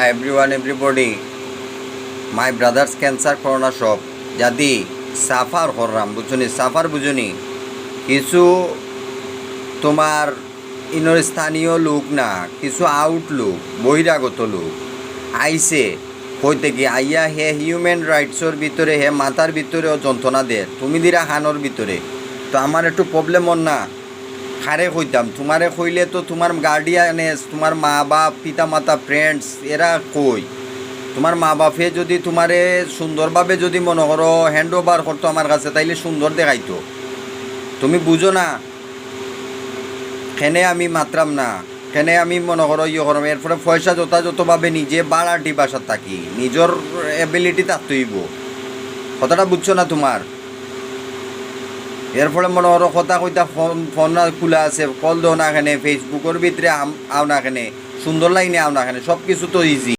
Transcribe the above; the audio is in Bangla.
everyone, everybody, my brothers cancer corona shop যদি সাফার করলাম বুঝুনি সাফার বুঝুনি কিছু তোমার ইনর স্থানীয় লোক না কিছু আউট লোক বহিরাগত লোক আইসে হইতে কি আইয়া হে হিউম্যান রাইটসর ভিতরে হে মাথার ভিতরে ও যন্ত্রণা দে তুমি দিরা হানোর ভিতরে তো আমার একটু প্রবলেম না হারে কইতাম তোমারে কইলে তো তোমার গার্ডিয়ানেস তোমার মা বাপ পিতা মাতা ফ্রেন্ডস এরা কই তোমার মা বাপে যদি তোমারে সুন্দরভাবে যদি মনে করো হ্যান্ড ওভার করতো আমার কাছে তাইলে সুন্দর দেখাইতো তুমি বুঝো না কেনে আমি মাত্রাম না কেনে আমি মনে করো ইয়ে করম এরপরে পয়সা যথাযথভাবে নিজে বাড়াটি বাসার থাকি নিজের এবিলিটি থাকতেইব কথাটা বুঝছো না তোমার এর ফলে মনে করো কথা কইতা ফোন খোলা আছে কল দো না এখানে ফেসবুকের ভিতরে আও না এখানে সুন্দর লাইনে আও না এখানে সব কিছু তো ইজি।